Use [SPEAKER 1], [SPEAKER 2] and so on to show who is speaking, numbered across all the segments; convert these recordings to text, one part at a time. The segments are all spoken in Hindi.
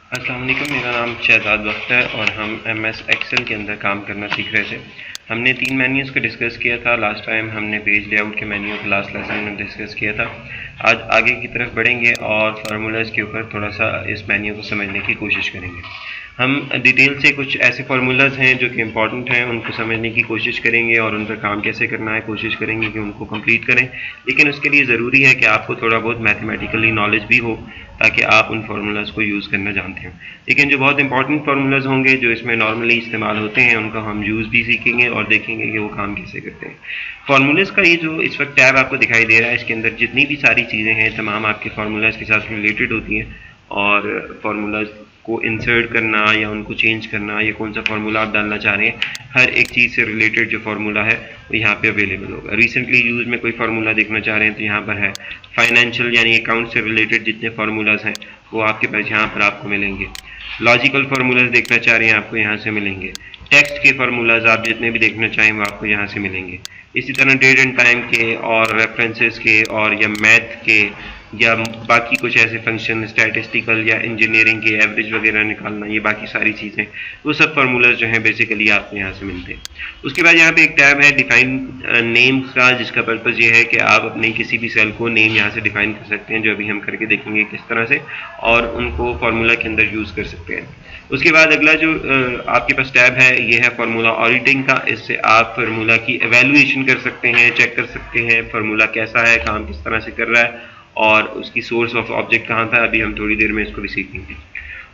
[SPEAKER 1] अस्सलाम वालेकुम, मेरा नाम शहजाद वक्त है और हम MS एक्सेल के अंदर काम करना सीख रहे थे। हमने 3 मेन्यूज़ को डिस्कस किया था। लास्ट टाइम हमने पेज लेआउट के मेन्यू को लास्ट लेसन में डिस्कस किया था। आज आगे की तरफ बढ़ेंगे और फार्मूलाज़ के ऊपर थोड़ा सा इस मेन्यू को समझने की कोशिश करेंगे। हम डिटेल से कुछ ऐसे फार्मूलाज़ हैं जो कि इम्पॉर्टेंट हैं, उनको समझने की कोशिश करेंगे और उन पर काम कैसे करना है कोशिश करेंगे कि उनको कंप्लीट करें। लेकिन उसके लिए ज़रूरी है कि आपको थोड़ा बहुत मैथमेटिकली नॉलेज भी हो ताकि आप उन फार्मूलाज़ को यूज़ करना जानते हो। लेकिन जो बहुत इंपॉर्टेंट फार्मूलाज़ होंगे जो इसमें नॉर्मली इस्तेमाल होते हैं उनका हम यूज़ भी सीखेंगे और देखेंगे कि वो काम कैसे करते हैं। फार्मूलाज़ का ये जो इस वक्त टैब आपको दिखाई दे रहा है, इसके अंदर जितनी भी सारी चीज़ें हैं तमाम आपके फार्मूलाज़ के साथ रिलेटेड होती हैं और फार्मूलाज़ को इंसर्ट करना या उनको चेंज करना या कौन सा फार्मूला आप डालना चाह रहे हैं, हर एक चीज़ से रिलेटेड जो फार्मूला है वो यहाँ पे अवेलेबल होगा। रिसेंटली यूज़ में कोई फार्मूला देखना चाह रहे हैं तो यहाँ पर है। फाइनेंशियल यानी अकाउंट से रिलेटेड जितने फार्मूलाज हैं वो आपके पास यहाँ पर आपको मिलेंगे। लॉजिकल फार्मूलाज देखना चाह रहे हैं आपको यहाँ से मिलेंगे। टेक्स्ट के फार्मूलाज आप जितने भी देखना चाहें वो आपको यहाँ से मिलेंगे। इसी तरह डेट एंड टाइम के और रेफरेंसेस के और या मैथ के या बाकी कुछ ऐसे फंक्शन स्टैटिस्टिकल या इंजीनियरिंग के एवरेज वगैरह निकालना, ये बाकी सारी चीज़ें वो सब फार्मूलाज जो हैं बेसिकली आपको यहाँ से मिलते हैं। उसके बाद यहाँ पे एक टैब है डिफाइन नेम्स का, जिसका पर्पज़ ये है कि आप अपने किसी भी सेल को नेम यहाँ से डिफाइन कर सकते हैं, जो अभी हम करके देखेंगे किस तरह से, और उनको फार्मूला के अंदर यूज़ कर सकते हैं। उसके बाद अगला जो आपके पास टैब है ये है फार्मूला ऑडिटिंग का। इससे आप फार्मूला की एवेल्युएशन कर सकते हैं, चेक कर सकते हैं फार्मूला कैसा है, काम किस तरह से कर रहा है और उसकी सोर्स ऑफ ऑब्जेक्ट कहाँ था। अभी हम थोड़ी देर में इसको भी सीखेंगे।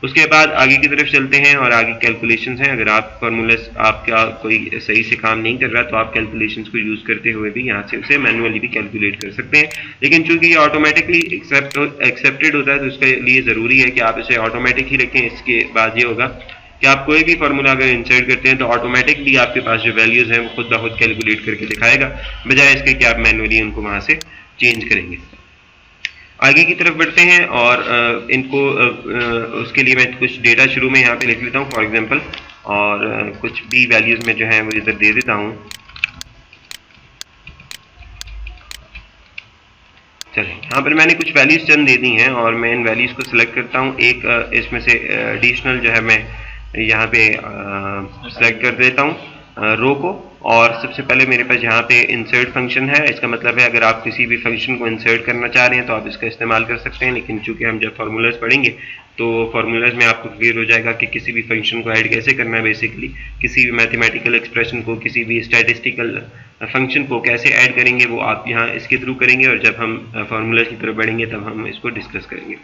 [SPEAKER 1] उसके बाद आगे की तरफ चलते हैं और आगे कैलकुलेशंस हैं। अगर आप फार्मूलास आपका कोई सही से काम नहीं कर रहा तो आप कैलकुलेशंस को यूज़ करते हुए भी यहाँ से उसे मैनुअली भी कैलकुलेट कर सकते हैं। लेकिन चूंकि ये ऑटोमेटिकली एक्सेप्टेड होता है तो उसके लिए ज़रूरी है कि आप इसे ऑटोमेटिक ही रखें। इसके बाद ये होगा कि आप कोई भी फार्मूला अगर इंसर्ट करते हैं तो ऑटोमेटिकली आपके पास जो वैल्यूज़ हैं वो खुद ब खुद कैलकुलेट करके दिखाएगा, बजाय इसके कि आप मैनुअली उनको वहाँ से चेंज करेंगे। आगे की तरफ बढ़ते हैं और इनको उसके लिए मैं कुछ डेटा शुरू में यहाँ पे लिख लेता हूँ फॉर एग्जांपल, और कुछ भी वैल्यूज़ में जो है वो इधर दे देता हूँ। चलिए यहाँ पर मैंने कुछ वैल्यूज़ चंद दे दी हैं और मैं इन वैल्यूज़ को सिलेक्ट करता हूँ। एक इसमें से एडिशनल जो है मैं यहाँ पे सिलेक्ट कर देता हूँ रो को, और सबसे पहले मेरे पास यहाँ पे इंसर्ट फंक्शन है। इसका मतलब है अगर आप किसी भी फंक्शन को इंसर्ट करना चाह रहे हैं तो आप इसका इस्तेमाल कर सकते हैं। लेकिन चूंकि हम जब फार्मूलाज पढ़ेंगे तो फार्मूलाज में आपको क्लियर हो जाएगा कि किसी भी फंक्शन को ऐड कैसे करना है। बेसिकली किसी भी मैथमेटिकल एक्सप्रेशन को, किसी भी स्टैटिस्टिकल फंक्शन को कैसे ऐड करेंगे वो आप यहाँ इसके थ्रू करेंगे, और जब हम फार्मूलाज की तरफ बढ़ेंगे तब हम इसको डिस्कस करेंगे।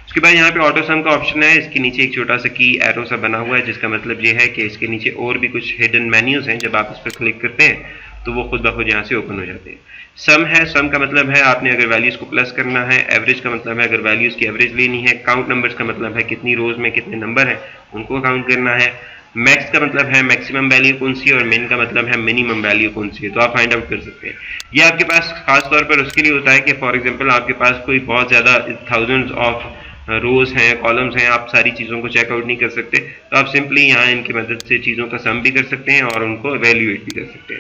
[SPEAKER 1] उसके बाद यहाँ पे ऑटो सम का ऑप्शन है। इसके नीचे एक छोटा सा की एरो सा बना हुआ है, जिसका मतलब ये है कि इसके नीचे और भी कुछ हिडन मेन्यूज हैं। जब आप इस पर क्लिक करते हैं तो वो खुद ब खुद यहाँ से ओपन हो जाते हैं। सम है, सम का मतलब है आपने अगर वैल्यूज को प्लस करना है। एवरेज का मतलब है अगर वैल्यूज की एवरेज लेनी है। काउंट नंबर्स का मतलब है कितनी रोज में कितने नंबर हैं उनको काउंट करना है। मैक्स का मतलब है मैक्सिमम वैल्यू कौन सी है, और मिन का मतलब है मिनिमम वैल्यू कौन सी है, तो आप फाइंड आउट कर सकते हैं। ये आपके पास खास तौर पर उसके लिए होता है कि फॉर एग्जांपल आपके पास कोई बहुत ज़्यादा थाउजेंड्स ऑफ रोज हैं, कॉलम्स हैं, आप सारी चीज़ों को चेकआउट नहीं कर सकते, तो आप सिंपली यहाँ इनकी मदद से चीज़ों का सम भी कर सकते हैं और उनको एवेल्युएट भी कर सकते हैं।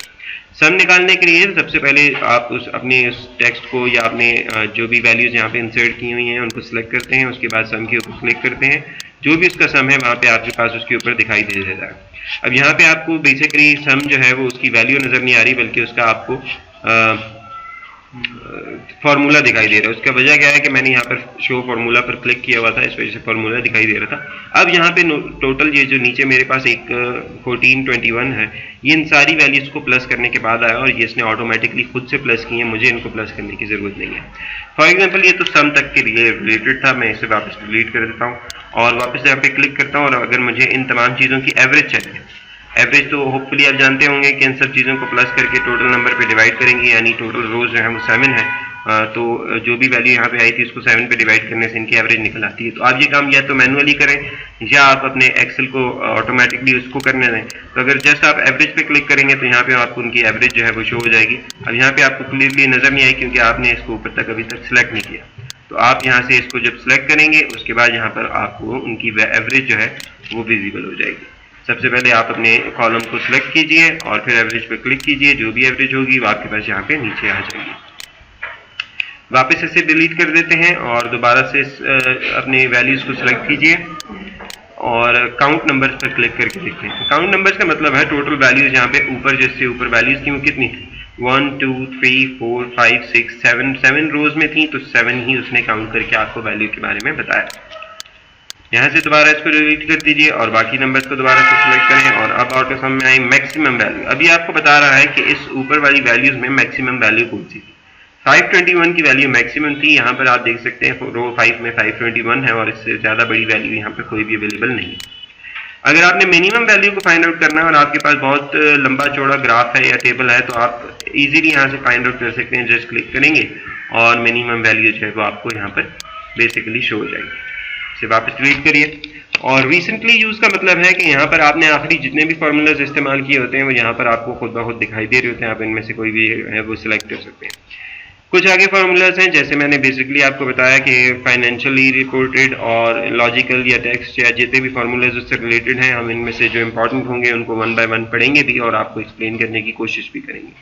[SPEAKER 1] सम निकालने के लिए सबसे पहले आप अपने उस टेक्स्ट को या अपने जो भी वैल्यूज यहाँ पे इंसर्ट की हुई हैं उनको सिलेक्ट करते हैं। उसके बाद सम के ऊपर क्लिक करते हैं। जो भी उसका सम है वहाँ पे आपके पास उसके ऊपर दिखाई दे देता है। अब यहाँ पे आपको बेसिकली सम जो है वो उसकी वैल्यू नज़र नहीं आ रही, बल्कि उसका आपको फार्मूला दिखाई दे रहा है। उसका वजह क्या है कि मैंने यहाँ पर शो फार्मूला पर क्लिक किया हुआ था, इस वजह से फार्मूला दिखाई दे रहा था। अब यहाँ पे टोटल ये जो नीचे मेरे पास एक 1421 है, ये इन सारी वैल्यूज को प्लस करने के बाद आया और ये इसने ऑटोमेटिकली खुद से प्लस किए हैं, मुझे इनको प्लस करने की जरूरत नहीं है। फॉर एग्जाम्पल ये तो सम तक के लिए रिलेटेड था, मैं इसे वापस डिलीट कर देता हूँ और वापस यहाँ पे क्लिक करता हूँ। और अगर मुझे इन तमाम चीज़ों की एवरेज चाहिए, एवरेज तो होपफुली आप जानते होंगे कि इन सब चीज़ों को प्लस करके टोटल नंबर पे डिवाइड करेंगे, यानी टोटल रोज जो है वो 7 है। तो जो भी वैल्यू यहाँ पे आई थी उसको 7 पे डिवाइड करने से इनकी एवरेज निकल आती है। तो आप ये काम या तो मैनुअली करें या आप अपने एक्सेल को ऑटोमेटिकली उसको करने दें। तो अगर जस्ट आप एवरेज पे क्लिक करेंगे तो यहाँ पे आपको उनकी एवरेज जो है वो शो हो जाएगी। अब यहाँ पे आपको क्लियरली नजर नहीं आई क्योंकि आपने इसको ऊपर तक अभी तक सिलेक्ट नहीं किया। तो आप यहाँ से इसको जब सिलेक्ट करेंगे उसके बाद यहाँ पर आपको उनकी एवरेज जो है वो विजिबल हो जाएगी। सबसे पहले आप अपने कॉलम को सिलेक्ट कीजिए और फिर एवरेज पे क्लिक कीजिए। जो भी एवरेज होगी वो आपके पास यहाँ पे नीचे आ जाएगी। वापस इसे डिलीट कर देते हैं और दोबारा से अपने वैल्यूज को सिलेक्ट कीजिए और काउंट नंबर्स पर क्लिक करके देखते हैं। काउंट नंबर्स का मतलब है टोटल वैल्यूज यहाँ पे ऊपर जिससे ऊपर वैल्यूज थी वो कितनी थी 1 2 3 4 5 6 7 रोज में थी, तो 7 ही उसने काउंट करके आपको वैल्यू के बारे में बताया। यहाँ से दोबारा इसको डिलीट कर दीजिए और बाकी नंबर्स को दोबारा से सिलेक्ट करें और अब ऑटो सम में आई मैक्सिमम वैल्यू। अभी आपको बता रहा है कि इस ऊपर वाली वैल्यूज में मैक्सिमम वैल्यू कौन सी थी। 521 की वैल्यू मैक्सिमम थी। यहाँ पर आप देख सकते हैं रो 5 में 521 है और इससे ज़्यादा बड़ी वैल्यू यहाँ पर कोई भी अवेलेबल नहीं है। अगर आपने मिनिमम वैल्यू को फाइंड आउट करना है और आपके पास बहुत लंबा चौड़ा ग्राफ है या टेबल है तो आप इजीली यहाँ से फाइंड आउट कर सकते हैं। जस्ट क्लिक करेंगे और मिनिमम वैल्यू जो है वो आपको यहाँ पर बेसिकली शो हो जाएगी। इसे वापस डिलीट करिए। और रिसेंटली यूज़ का मतलब है कि यहाँ पर आपने आखिरी जितने भी फार्मूलाज इस्तेमाल किए होते हैं वो यहाँ पर आपको खुद ब खुद दिखाई दे रहे होते हैं। आप इनमें से कोई भी है वो सिलेक्ट कर सकते हैं। कुछ आगे फार्मूलाज हैं जैसे मैंने बेसिकली आपको बताया कि फाइनेंशियली रिपोर्टेड और लॉजिकल या टेक्स्ट या जितने भी फार्मूलाज उससे रिलेटेड हैं हम इनमें से जो इंपॉर्टेंट होंगे उनको 1 बाय 1 पढ़ेंगे भी और आपको एक्सप्लेन करने की कोशिश भी करेंगे।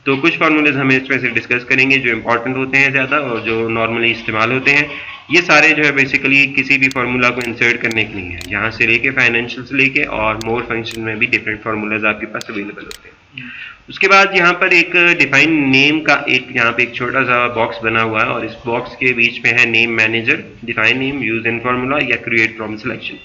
[SPEAKER 1] तो कुछ फार्मूलाज हम इसमें से डिस्कस करेंगे जो इंपॉर्टेंट होते हैं ज़्यादा और जो नॉर्मली इस्तेमाल होते हैं। ये सारे जो है बेसिकली किसी भी फार्मूला को इंसर्ट करने के लिए है, यहाँ से लेके फाइनेंशियल से लेके और मोर फंक्शन में भी डिफरेंट फार्मूलाज आपके पास अवेलेबल होते हैं। उसके बाद यहाँ पर एक डिफाइन नेम का एक यहाँ पे एक छोटा सा बॉक्स बना हुआ है और इस बॉक्स के बीच में है name manager, define name, use in formula या क्रिएट फ्रॉम सिलेक्शन।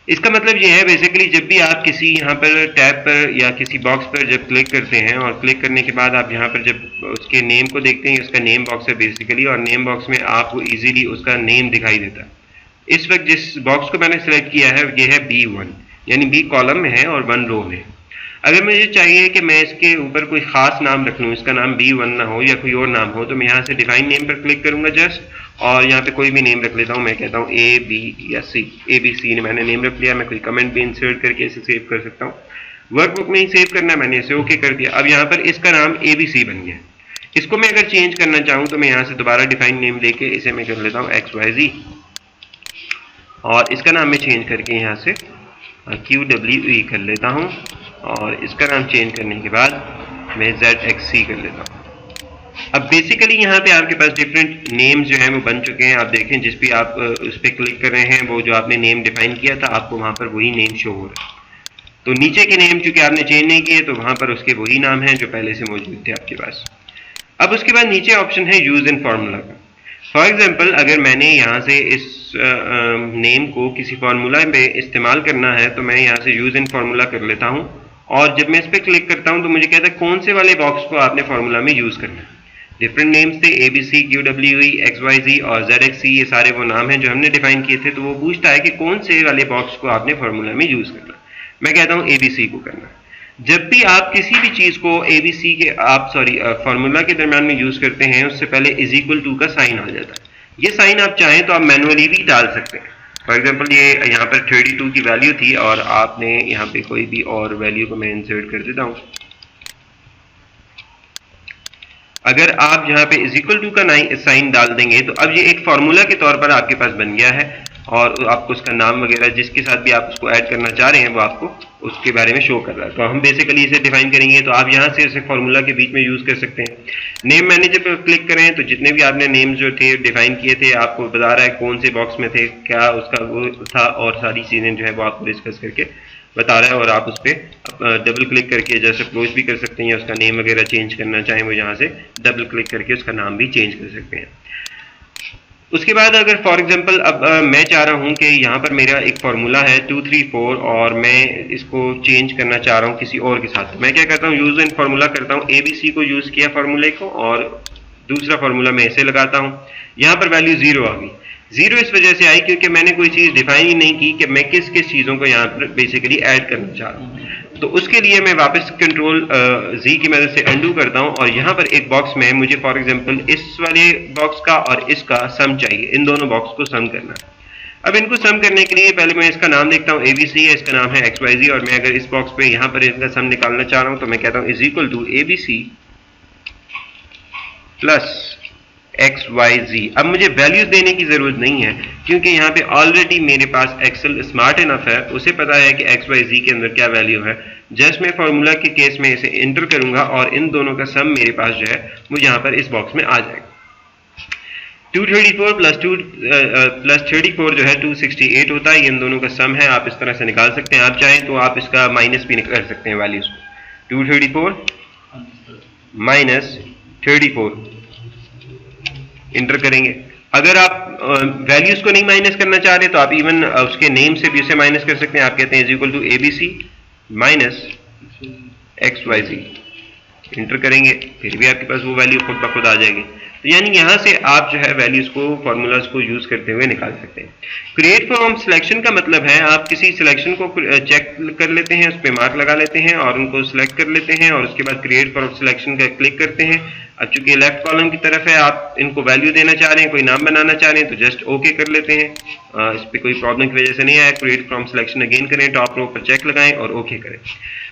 [SPEAKER 1] इसका मतलब ये है बेसिकली जब भी आप किसी यहाँ पर टैब पर या किसी बॉक्स पर जब क्लिक करते हैं और क्लिक करने के बाद आप यहाँ पर जब उसके नेम को देखते हैं, उसका नेम बॉक्स है बेसिकली और नेम बॉक्स में आपको इजीली उसका नेम दिखाई देता है। इस वक्त जिस बॉक्स को मैंने सेलेक्ट किया है ये है B1 यानी B कॉलम में है और 1 रो में। अगर मुझे चाहिए कि मैं इसके ऊपर कोई खास नाम रख लूँ, इसका नाम B1 ना हो या कोई और नाम हो, तो मैं यहाँ से डिफाइन नेम पर क्लिक करूंगा जस्ट और यहाँ पे कोई भी नेम रख लेता हूँ। मैं कहता हूँ A B या C, ABC ने मैंने नेम रख लिया। मैं कोई कमेंट भी इंसर्ट करके इसे सेव कर सकता हूँ। वर्कबुक में ही सेव करना है, मैंने इसे ओके कर दिया। अब यहाँ पर इसका नाम ABC बन गया। इसको मैं अगर चेंज करना चाहूँ तो मैं यहाँ से दोबारा डिफाइन नेम लेके इसे मैं कर लेता हूँ XYZ और इसका नाम मैं चेंज करके यहाँ से QWE कर लेता हूँ और इसका नाम चेंज करने के बाद मैं ZXC कर लेता हूँ। अब बेसिकली यहाँ पे आपके पास डिफरेंट नेम्स जो हैं वो बन चुके हैं। आप देखें जिस भी आप उस पर क्लिक कर रहे हैं वो जो आपने नेम डिफाइन किया था आपको वहाँ पर वही नेम शो हो रहा है। तो नीचे के नेम चूंकि आपने चेंज नहीं किए तो वहाँ पर उसके वही नाम हैं जो पहले से मौजूद थे आपके पास। अब उसके बाद नीचे ऑप्शन है यूज इन फार्मूला का। फॉर एग्जाम्पल अगर मैंने यहाँ से इस नेम को किसी फार्मूला में इस्तेमाल करना है तो मैं यहाँ से यूज इन फार्मूला कर लेता हूँ और जब मैं इस पर क्लिक करता हूँ तो मुझे कहता है कौन से वाले बॉक्स को आपने फार्मूला में यूज करना है। डिफरेंट नेम्स थे ABC, QWE, XYZ और ZXC, ये सारे वो नाम हैं जो हमने डिफाइन किए थे। तो वो पूछता है कि कौन से वाले बॉक्स को आपने फार्मूला में यूज करना। मैं कहता हूँ ABC को करना। जब भी आप किसी भी चीज को ABC के फार्मूला के दरम्यान में यूज करते हैं उससे पहले इज इक्वल टू का साइन आ जाता है। ये साइन आप चाहें तो आप मैनुअली भी डाल सकते हैं। फॉर एग्जाम्पल ये यहाँ पर 32 की वैल्यू थी और आपने यहाँ पे कोई भी और वैल्यू को मैं इंसर्ट कर देता हूँ। अगर आप यहाँ पे इज इक्वल टू का साइन डाल देंगे तो अब ये एक फार्मूला के तौर पर आपके पास बन गया है और आपको उसका नाम वगैरह जिसके साथ भी आप उसको ऐड करना चाह रहे हैं वो आपको उसके बारे में शो कर रहा है। तो हम बेसिकली इसे डिफाइन करेंगे तो आप यहाँ से इसे फार्मूला के बीच में यूज कर सकते हैं। नेम मैनेजर पर क्लिक करें तो जितने भी आपने नेम्स जो थे डिफाइन किए थे आपको बता रहा है कौन से बॉक्स में थे, क्या उसका वो था और सारी चीजें जो है वो आपको डिस्कस करके बता रहा है और आप उस पर डबल क्लिक करके जैसे क्लोज भी कर सकते हैं या उसका नेम वगैरह चेंज करना चाहें वो यहाँ से डबल क्लिक करके उसका नाम भी चेंज कर सकते हैं। उसके बाद अगर फॉर एग्जांपल अब मैं चाह रहा हूँ कि यहाँ पर मेरा एक फार्मूला है 2 3 4 और मैं इसको चेंज करना चाह रहा हूँ किसी और के साथ, तो मैं क्या करता हूँ यूज इन फार्मूला करता हूँ। ABC को यूज किया फार्मूले को और दूसरा फार्मूला मैं ऐसे लगाता हूँ। यहाँ पर वैल्यू 0 आ गई। 0 इस वजह से आई क्योंकि मैंने कोई चीज़ डिफाइन ही नहीं की कि मैं किस किस चीज़ों को यहाँ पर बेसिकली ऐड करना चाह रहा हूँ। तो उसके लिए मैं वापस कंट्रोल Z की मदद से अंडू करता हूँ और यहाँ पर एक बॉक्स में मुझे फॉर एग्जांपल इस वाले बॉक्स का और इसका सम चाहिए, इन दोनों बॉक्स को सम करना है। अब इनको सम करने के लिए पहले मैं इसका नाम देखता हूँ ABC है, इसका नाम है XYZ और मैं अगर इस बॉक्स पे यहाँ पर इसका सम निकालना चाह रहा हूँ तो मैं कहता हूँ is equal to ABC plus XYZ। अब मुझे वैल्यूज देने की जरूरत नहीं है क्योंकि यहाँ पे ऑलरेडी मेरे पास एक्सेल स्मार्ट इनफ है, उसे पता है कि XYZ के अंदर क्या वैल्यू है। जस्ट मैं फार्मूला के केस में इसे एंटर करूंगा और इन दोनों का सम मेरे पास जो है वो यहाँ पर इस बॉक्स में आ जाएगा। 234 प्लस 34 जो है 268 होता है। ये इन दोनों का सम है, आप इस तरह से निकाल सकते हैं। आप चाहें तो आप इसका माइनस भी कर सकते हैं वैल्यूज को। 234 माइनस 34 इंटर करेंगे। अगर आप वैल्यूज को नहीं माइनस करना चाह रहे तो आप इवन उसके नेम से भी उसे माइनस कर सकते हैं। आप कहते हैं is equal to ABC minus XYZ enter करेंगे, फिर भी आपके पास वो वैल्यू खुद ब खुद आ जाएगी। तो यानी यहां से आप जो है वैल्यूज को फॉर्मूलाज को यूज करते हुए निकाल सकते हैं। क्रिएट फ्रॉम सिलेक्शन का मतलब है आप किसी सिलेक्शन को चेक कर लेते हैं, उस पर मार्क लगा लेते हैं और उनको सिलेक्ट कर लेते हैं और उसके बाद क्रिएट फ्रॉम सिलेक्शन का क्लिक करते हैं। अब चूंकि लेफ्ट कॉलम की तरफ है, आप इनको वैल्यू देना चाह रहे हैं, कोई नाम बनाना चाह रहे हैं तो जस्ट ओके कर लेते हैं। इस पर कोई प्रॉब्लम की वजह से नहीं आया। क्रिएट फ्रॉम सिलेक्शन अगेन करें, टॉप रो पर चेक लगाएं और ओके करें।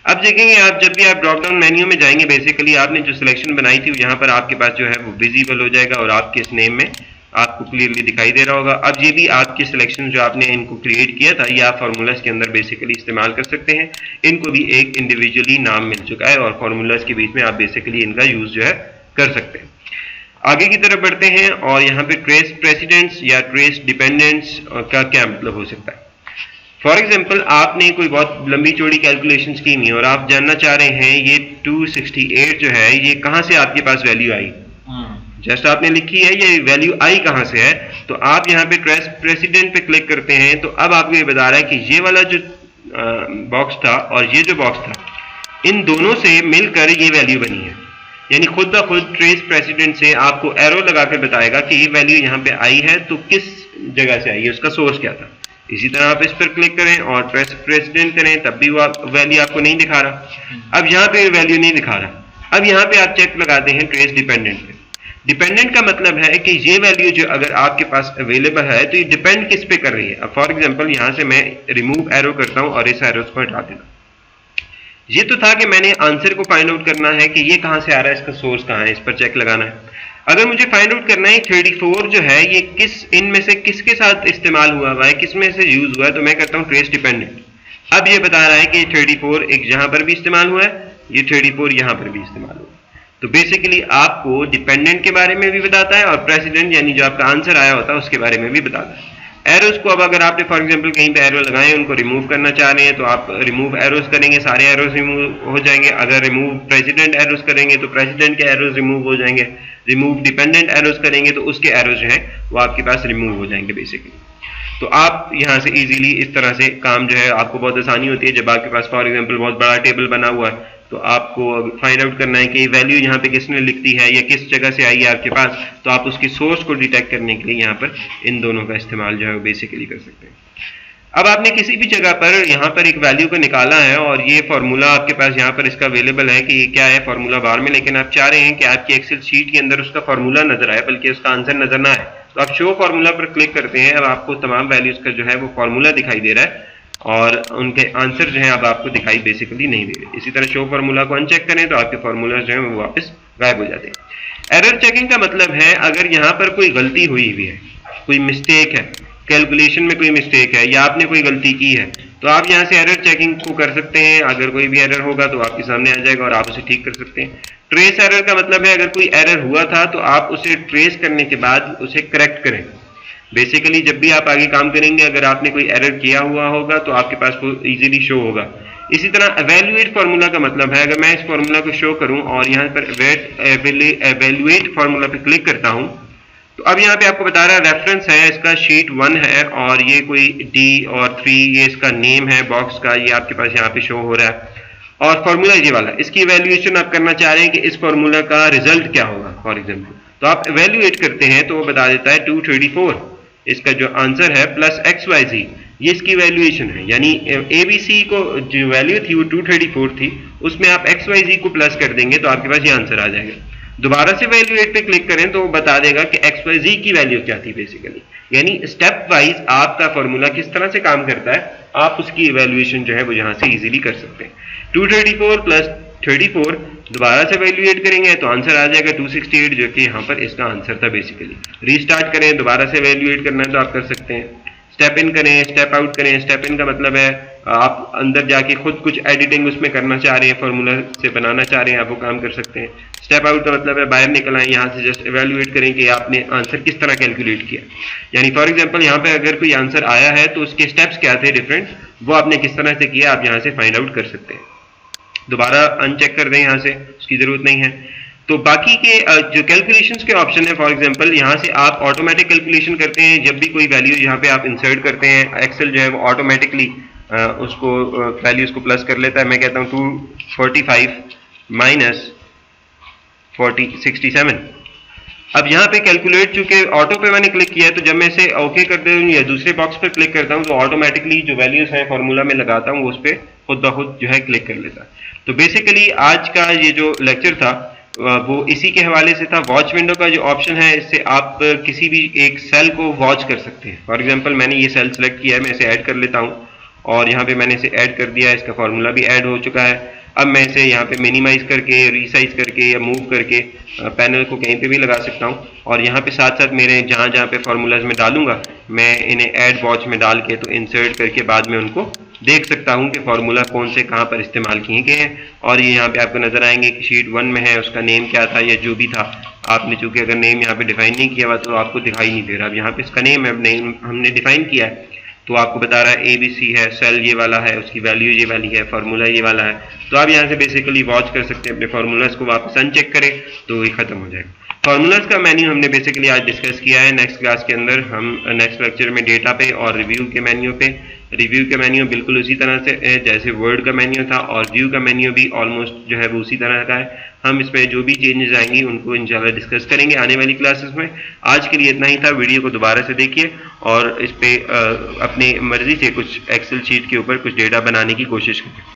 [SPEAKER 1] अब देखेंगे आप जब भी आप ड्रॉप डाउन मेन्यू में जाएंगे, बेसिकली आपने जो सिलेक्शन बनाई थी यहाँ पर आपके पास जो है वो विजिबल हो जाएगा और आपके इस नेम में आपको क्लियरली दिखाई दे रहा होगा। अब ये भी आपकी सिलेक्शन जो आपने इनको क्रिएट किया था, ये आप फार्मूलाज के अंदर बेसिकली इस्तेमाल कर सकते हैं। इनको भी एक इंडिविजुअली नाम मिल चुका है और फार्मूलाज के बीच में आप बेसिकली इनका यूज जो है कर सकते हैं। आगे की तरफ बढ़ते हैं और यहाँ पे ट्रेस प्रेसिडेंट्स या ट्रेस डिपेंडेंट्स का क्या मतलब हो सकता है। फॉर एग्जाम्पल आपने कोई बहुत लंबी चौड़ी कैलकुलेशन की नहीं और आप जानना चाह रहे हैं ये 268 जो है ये कहाँ से आपके पास वैल्यू आई। जस्ट आपने लिखी है ये वैल्यू आई कहाँ से है, तो आप यहाँ पे ट्रेस प्रेसिडेंट पे क्लिक करते हैं तो अब आपको ये बता रहा है कि ये वाला जो बॉक्स था और ये जो बॉक्स था, इन दोनों से मिलकर ये वैल्यू बनी है। यानी खुद ब खुद ट्रेस प्रेसिडेंट से आपको एरो लगाकर बताएगा कि ये वैल्यू यहाँ पे आई है तो किस जगह से आई है, उसका सोर्स क्या था। इसी तरह आप इस पर क्लिक करें और ट्रेस प्रेसिडेंट करें तब भी वो वैल्यू आपको नहीं दिखा रहा। अब यहाँ पे वैल्यू नहीं दिखा रहा। अब यहाँ पे आप चेक लगाते हैं ट्रेस डिपेंडेंट पे। डिपेंडेंट का मतलब है कि ये वैल्यू जो अगर आपके पास अवेलेबल है तो ये डिपेंड किस पे कर रही है। अब फॉर एग्जांपल यहाँ से मैं रिमूव एरो करता हूँ और इस एरो को हटा देता। ये तो था कि मैंने आंसर को फाइंड आउट करना है कि ये कहाँ से आ रहा है, इसका सोर्स कहाँ है, इस पर चेक लगाना है। अगर मुझे फाइंड आउट करना है 34 जो है ये किस इनमें से किसके साथ इस्तेमाल हुआ है, किस में से यूज हुआ है, तो मैं करता हूँ ट्रेस डिपेंडेंट। अब ये बता रहा है कि 34 एक जहां पर भी इस्तेमाल हुआ है, ये 34 यहां पर भी इस्तेमाल हुआ। तो बेसिकली आपको डिपेंडेंट के बारे में भी बताता है और प्रेसिडेंट यानी जो आपका आंसर आया होता है उसके बारे में भी बताता है। एरोज को अब अगर आपने फॉर एग्जांपल कहीं पे एरो लगाए उनको रिमूव करना चाह रहे हैं तो आप रिमूव एरोज करेंगे, सारे एरोज रिमूव हो जाएंगे। अगर रिमूव प्रेसिडेंट एरोज करेंगे तो प्रेसिडेंट के एरोज रिमूव हो जाएंगे। रिमूव डिपेंडेंट एरोज करेंगे तो उसके एरोज जो है वो आपके पास रिमूव हो जाएंगे बेसिकली। तो आप यहाँ से इजीली इस तरह से काम जो है आपको बहुत आसानी होती है। जब आपके पास फॉर एग्जांपल बहुत बड़ा टेबल बना हुआ है तो आपको फाइंड आउट करना है कि वैल्यू यहाँ पे किसने लिख दी है या किस जगह से आई है आपके पास, तो आप उसकी सोर्स को डिटेक्ट करने के लिए यहाँ पर इन दोनों का इस्तेमाल जो है वो बेसिकली कर सकते हैं। अब आपने किसी भी जगह पर यहाँ पर एक वैल्यू को निकाला है और ये फॉर्मूला आपके पास यहाँ पर इसका अवेलेबल है कि ये क्या है फॉर्मूला बार में, लेकिन आप चाह रहे हैं कि आपकी एक्सेल शीट के अंदर उसका फॉर्मूला नजर आए बल्कि उसका आंसर नजर ना आए, तो आप शो फॉर्मूला पर क्लिक करते हैं। अब आपको तमाम वैल्यूज का जो है वो फॉर्मूला दिखाई दे रहा है और उनके आंसर जो है अब आपको दिखाई बेसिकली नहीं दे रहे। इसी तरह शो फार्मूला को अनचेक करें तो आपके फार्मूला जो है वो वापस गायब हो जाते हैं। एरर चेकिंग का मतलब है अगर यहाँ पर कोई गलती हुई हुई है, कोई मिस्टेक है, कैलकुलेशन में कोई मिस्टेक है या आपने कोई गलती की है तो आप यहाँ से एरर चेकिंग को कर सकते हैं। अगर कोई भी एरर होगा तो आपके सामने आ जाएगा और आप उसे ठीक कर सकते हैं। ट्रेस एरर का मतलब है अगर कोई एरर हुआ था तो आप उसे ट्रेस करने के बाद उसे करेक्ट करें। बेसिकली जब भी आप आगे काम करेंगे अगर आपने कोई एरर किया हुआ होगा तो आपके पास वो इजीली शो होगा। इसी तरह एवेल्युएट फार्मूला का मतलब है अगर मैं इस फार्मूला को शो करूं और यहाँ पर एवेल्युएट फार्मूला पे क्लिक करता हूं तो अब यहाँ पे आपको बता रहा है रेफरेंस है इसका शीट 1 है और ये कोई D और 3 ये इसका नेम है बॉक्स का, ये आपके पास यहाँ पे शो हो रहा है और फार्मूला ये वाला। इसकी इवैल्यूएशन आप करना चाह रहे हैं कि इस फार्मूला का रिजल्ट क्या होगा फॉर एग्जाम्पल, तो आप इवैल्यूएट करते हैं तो वो बता देता है 234 इसका जो आंसर है प्लस XYZ ये इसकी वैल्यूएशन है। यानी ABC को जो वैल्यू थी वो 234 थी, उसमें आप XYZ को प्लस कर देंगे तो आपके पास ये आंसर आ जाएगा। दोबारा से वैल्यूएट पे क्लिक करें तो वो बता देगा कि XYZ की वैल्यू क्या थी बेसिकली। यानी स्टेप वाइज आपका फॉर्मूला किस तरह से काम करता है आप उसकी इवैल्यूएशन जो है वो यहाँ से इजीली कर सकते हैं। 234 प्लस 34 दोबारा से वैल्यूएट करेंगे तो आंसर आ जाएगा 268 जो कि यहाँ पर इसका आंसर था बेसिकली। रीस्टार्ट करें दोबारा से वैल्यूएट करना है तो आप कर सकते हैं। स्टेप इन करें, स्टेप आउट करें। स्टेप इन का मतलब है आप अंदर जाके खुद कुछ एडिटिंग उसमें करना चाह रहे हैं, फार्मूला से बनाना चाह रहे हैं, आप वो काम कर सकते हैं। स्टेप आउट का मतलब है बाहर निकल आए, यहाँ से जस्ट एवेल्युएट करें कि आपने आंसर किस तरह कैलकुलेट किया। यानी फॉर एग्जांपल यहाँ पे अगर कोई आंसर आया है तो उसके स्टेप्स क्या थे डिफरेंट, वो आपने किस तरह से किया, आप यहाँ से फाइंड आउट कर सकते हैं। दोबारा अनचेक कर दें, यहाँ से उसकी जरूरत नहीं है। तो बाकी के जो कैलकुलेशंस के ऑप्शन है, फॉर एग्जांपल यहाँ से आप ऑटोमेटिक कैलकुलेशन करते हैं। जब भी कोई वैल्यू यहाँ पे आप इंसर्ट करते हैं, एक्सेल जो है वो ऑटोमेटिकली उसको वैल्यूज को प्लस कर लेता है। मैं कहता हूँ 245 माइनस 67। अब यहाँ पे कैलकुलेट, चूंकि ऑटो पे मैंने क्लिक किया है, तो जब मैं इसे ओके कर देता हूँ या दूसरे बॉक्स पे क्लिक करता हूँ तो ऑटोमेटिकली जो वैल्यूज हैं फार्मूला में लगाता हूँ वो उस पर खुद ब खुद जो है क्लिक कर लेता है। तो बेसिकली आज का ये जो लेक्चर था वो इसी के हवाले से था। वॉच विंडो का जो ऑप्शन है, इससे आप किसी भी एक सेल को वॉच कर सकते हैं। फॉर एग्जांपल मैंने ये सेल सेलेक्ट किया है, मैं इसे ऐड कर लेता हूँ और यहाँ पे मैंने इसे ऐड कर दिया है, इसका फार्मूला भी ऐड हो चुका है। अब मैं इसे यहाँ पे मिनिमाइज करके, रीसाइज करके या मूव करके पैनल को कहीं पे भी लगा सकता हूँ और यहाँ पे साथ साथ मेरे जहाँ जहाँ पे फार्मूलाज में डालूंगा मैं इन्हें ऐड वॉच में डाल के तो इंसर्ट करके बाद में उनको देख सकता हूँ कि फार्मूला कौन से कहाँ पर इस्तेमाल किए गए हैं। और ये यहाँ पे आपको नजर आएंगे कि शीट 1 में है, उसका नेम क्या था या जो भी था। आपने चूंकि अगर नेम यहाँ पे डिफाइन नहीं किया हुआ तो आपको दिखाई नहीं दे रहा। अब यहाँ पे इसका नेम है, नेम हमने डिफाइन किया है तो आपको बता रहा है ABC है, सेल ये वाला है, उसकी वैल्यू ये वाली है, फार्मूला ये वाला है। तो आप यहाँ से बेसिकली वॉच कर सकते हैं, अपने फार्मूलाज को वापस अनचेक करें तो ये खत्म हो जाएगा। फार्मूलाज का मेन्यू हमने बेसिकली आज डिस्कस किया है। नेक्स्ट क्लास के अंदर हम नेक्स्ट लेक्चर में डेटा पे और रिव्यू के मेन्यू पे, रिव्यू का मेन्यू बिल्कुल उसी तरह से है जैसे वर्ड का मेन्यू था और व्यू का मेन्यू भी ऑलमोस्ट जो है वो उसी तरह का है। हम इसमें जो भी चेंजेस आएंगी उनको इंशाल्लाह डिस्कस करेंगे आने वाली क्लासेस में। आज के लिए इतना ही था। वीडियो को दोबारा से देखिए और इस पे अपनी मर्जी से कुछ एक्सेल शीट के ऊपर कुछ डेटा बनाने की कोशिश करें।